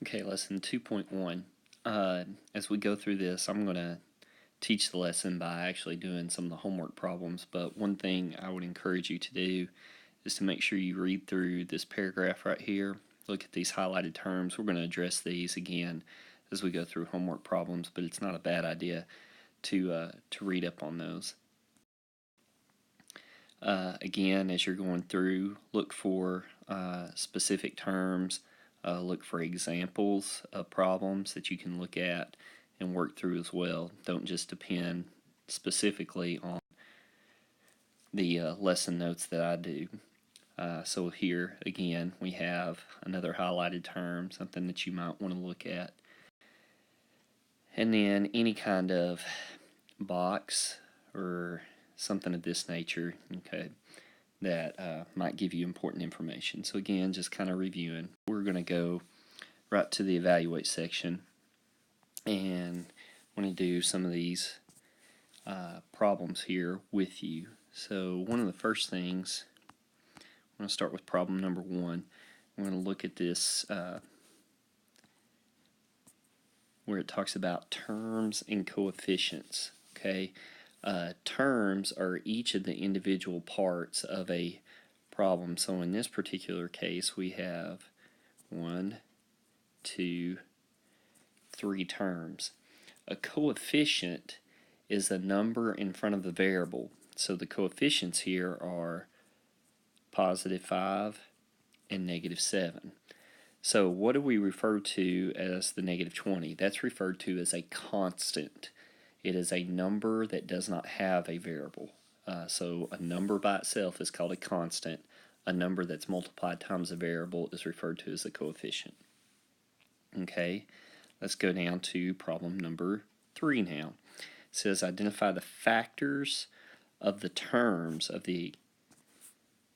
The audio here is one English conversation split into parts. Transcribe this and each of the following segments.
Okay, lesson 2.1. As we go through this, I'm going to teach the lesson by actually doing some of the homework problems, but one thing I would encourage you to do is to make sure you read through this paragraph right here, look at these highlighted terms. We're going to address these again as we go through homework problems, but it's not a bad idea to read up on those. Again, as you're going through, look for specific terms, look for examples of problems that you can look at and work through as well. Don't just depend specifically on the lesson notes that I do. So here, again, we have another highlighted term, something that you might want to look at. And then any kind of box or something of this nature, okay, that might give you important information. So again, just kind of reviewing. We're going to go right to the evaluate section and want to do some of these problems here with you. So one of the first things, I'm going to start with problem number 1. We're going to look at this where it talks about terms and coefficients. Okay, terms are each of the individual parts of a problem. So in this particular case, we have 1, 2, 3 terms. A coefficient is a number in front of the variable. So the coefficients here are positive 5 and negative 7. So what do we refer to as the negative 20? That's referred to as a constant. It is a number that does not have a variable. So a number by itself is called a constant. A number that's multiplied times a variable is referred to as a coefficient. Okay, let's go down to problem number 3 now. It says identify the factors of the terms of the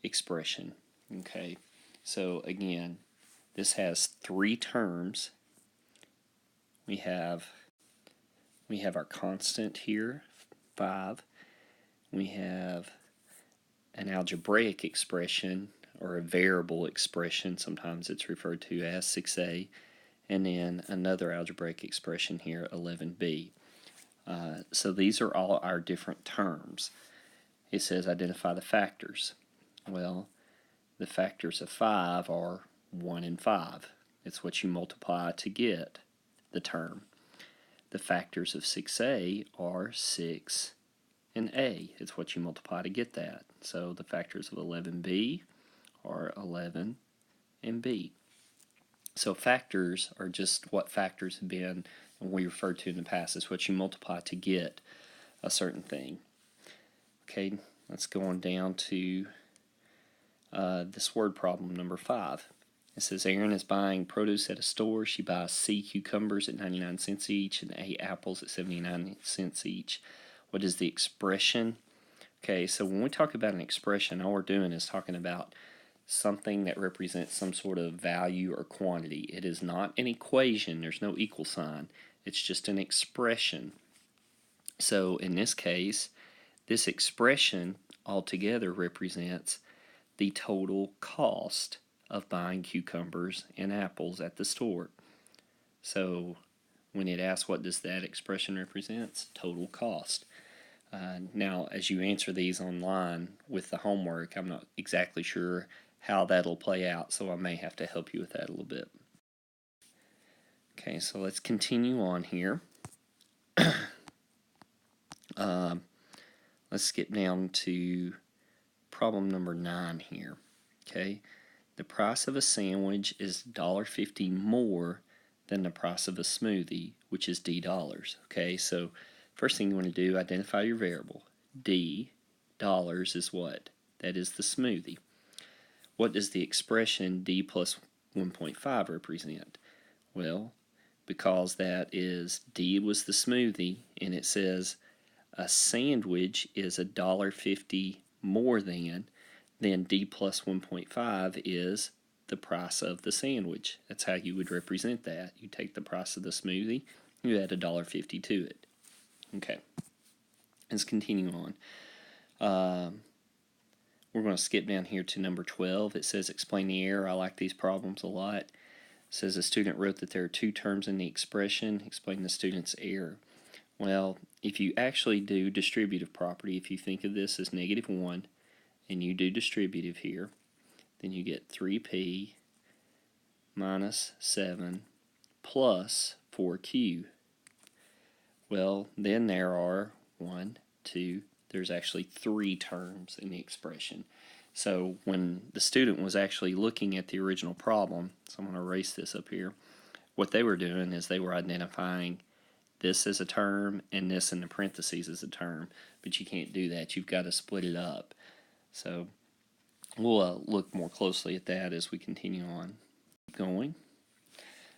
expression. Okay, so again, this has 3 terms. We have our constant here, 5. We have an algebraic expression or a variable expression, sometimes it's referred to as 6a, and then another algebraic expression here, 11b. So these are all our different terms. It says identify the factors. Well, the factors of 5 are 1 and 5. It's what you multiply to get the term. The factors of 6a are 6 and a. It's what you multiply to get that. So the factors of 11b are 11 and b. So factors are just what factors have been, and we referred to in the past as what you multiply to get a certain thing. Okay, let's go on down to this word problem number 5. It says Erin is buying produce at a store. She buys C cucumbers at 99 cents each and A apples at 79 cents each. What is the expression? Okay, so when we talk about an expression, all we're doing is talking about something that represents some sort of value or quantity. It is not an equation. There's no equal sign. It's just an expression. So in this case, this expression altogether represents the total cost of buying cucumbers and apples at the store. So when it asks what does that expression represent, total cost. Now as you answer these online with the homework, I'm not exactly sure how that'll play out, so I may have to help you with that a little bit. Okay, so let's continue on here. Let's skip down to problem number 9 here. Okay, the price of a sandwich is $1.50 more than the price of a smoothie, which is $D. Okay, so first thing you want to do, identify your variable. D, dollars, is what? That is the smoothie. What does the expression D plus 1.5 represent? Well, because that is D was the smoothie, and it says a sandwich is $1.50 more than, then D plus 1.5 is the price of the sandwich. That's how you would represent that. You take the price of the smoothie, you add $1.50 to it. Okay, let's continue on. We're going to skip down here to number 12. It says explain the error. I like these problems a lot. says the student wrote that there are two terms in the expression. Explain the student's error. Well, if you actually do distributive property, if you think of this as -1 and you do distributive here, then you get 3p minus 7 plus 4q. Well, then there are there's actually 3 terms in the expression. So when the student was actually looking at the original problem, so I'm going to erase this up here, what they were doing is they were identifying this as a term and this in the parentheses as a term, but you can't do that. You've got to split it up. So we'll look more closely at that as we continue on. Keep going.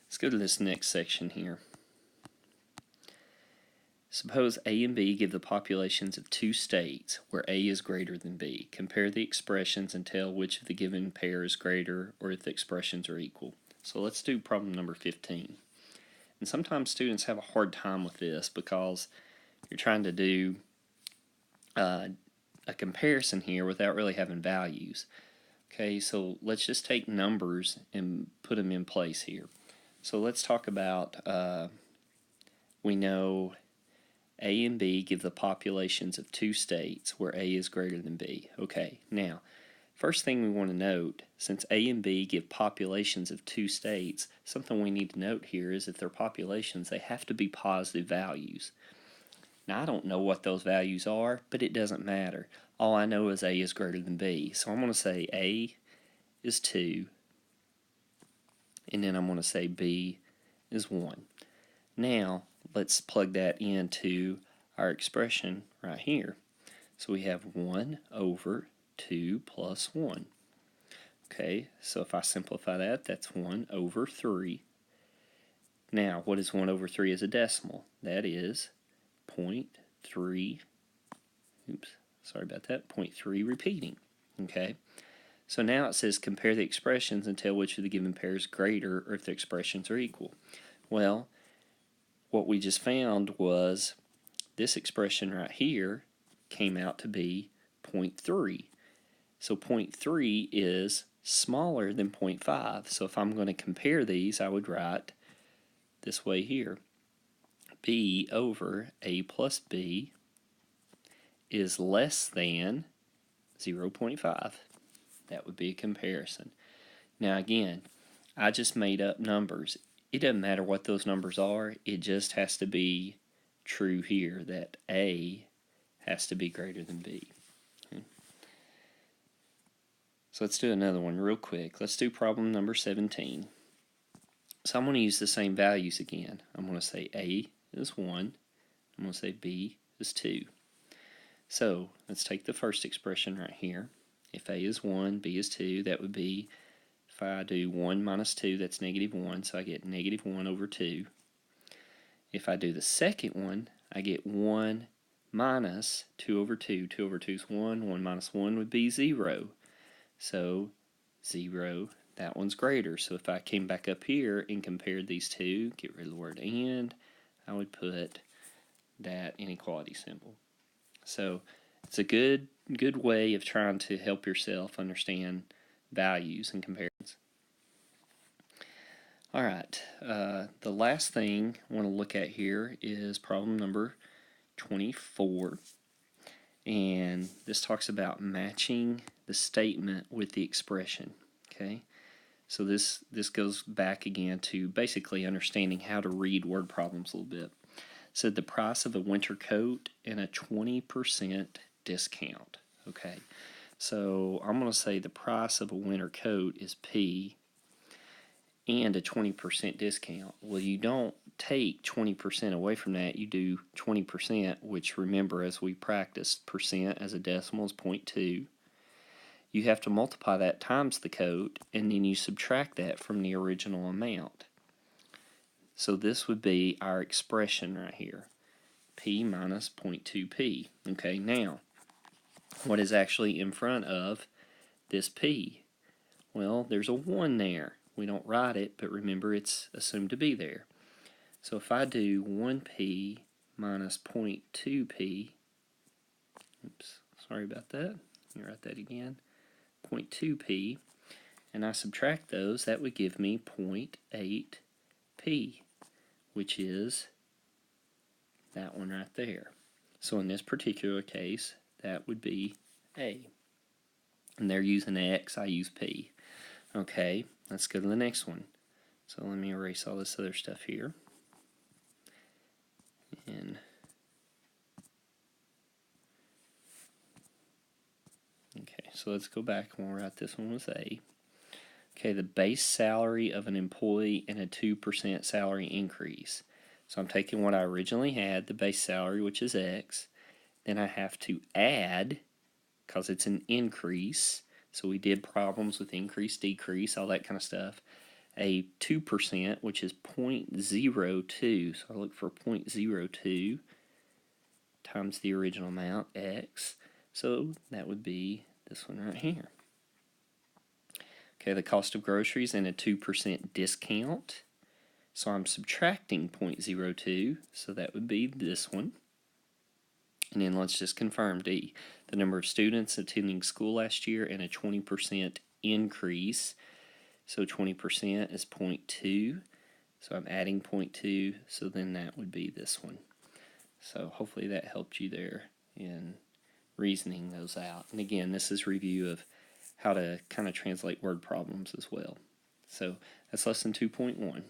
Let's go to this next section here. Suppose A and B give the populations of 2 states where A is greater than B. Compare the expressions and tell which of the given pair is greater or if the expressions are equal. So let's do problem number 15. And sometimes students have a hard time with this because you're trying to do a comparison here without really having values. Okay, so let's just take numbers and put them in place here. So let's talk about, we know A and B give the populations of 2 states where A is greater than B. Okay, now, first thing we want to note, since A and B give populations of 2 states, something we need to note here is that their populations, they have to be positive values. Now, I don't know what those values are, but it doesn't matter. All I know is A is greater than B. So I'm going to say A is 2, and then I'm going to say B is 1. Now, let's plug that into our expression right here. So we have 1 over 2 plus 1. Okay, so if I simplify that, that's 1 over 3. Now, what is 1 over 3 as a decimal? That is 0.3, oops, sorry about that, 0.3 repeating. Okay, so now it says compare the expressions and tell which of the given pair is greater or if the expressions are equal. Well, what we just found was this expression right here came out to be 0.3. So 0.3 is smaller than 0.5. So if I'm going to compare these, I would write this way here. B over A plus B is less than 0.5. That would be a comparison. Now again, I just made up numbers. It doesn't matter what those numbers are, it just has to be true here that A has to be greater than B. Okay. So let's do another one real quick. Let's do problem number 17. So I'm going to use the same values again. I'm going to say A is 1, I'm going to say B is 2. So let's take the first expression right here. If A is 1, B is 2, that would be, if I do 1 minus 2, that's -1, so I get -1 over 2. If I do the second one, I get 1 minus 2 over 2. 2 over 2 is 1. 1 minus 1 would be 0. So 0, that one's greater. So if I came back up here and compared these two, get rid of the word and, I would put that inequality symbol. So it's a good way of trying to help yourself understand values and comparisons. Alright, the last thing I want to look at here is problem number 24. And this talks about matching the statement with the expression. Okay, so this goes back again to basically understanding how to read word problems a little bit. So the price of a winter coat and a 20% discount. Okay, so I'm going to say the price of a winter coat is P and a 20% discount. Well, you don't take 20% away from that, you do 20%, which remember as we practiced, percent as a decimal is 0.2. You have to multiply that times the coat, and then you subtract that from the original amount. So this would be our expression right here, P minus 0.2P. Okay, now, what is actually in front of this P? Well, there's a 1 there. We don't write it, but remember it's assumed to be there. So if I do 1P minus 0.2P, oops, sorry about that, let me write that again, 0.2P, and I subtract those, that would give me 0.8p, which is that one right there. So in this particular case, that would be A. And they're using X, I use P. Okay, let's go to the next one. So let me erase all this other stuff here. And okay, so let's go back and we'll write this one with A. Okay, the base salary of an employee and a 2% salary increase. So I'm taking what I originally had, the base salary, which is X. Then I have to add, because it's an increase, so we did problems with increase, decrease, all that kind of stuff, a 2%, which is 0.02. So I look for 0.02 times the original amount, X. So that would be this one right here. Okay, the cost of groceries and a 2% discount. So I'm subtracting 0.02, so that would be this one. And then let's just confirm D. The number of students attending school last year and a 20% increase. So 20% is 0.2. So I'm adding 0.2, so then that would be this one. So hopefully that helped you there in reasoning those out. And again, this is review of how to kind of translate word problems as well. So that's lesson 2.1.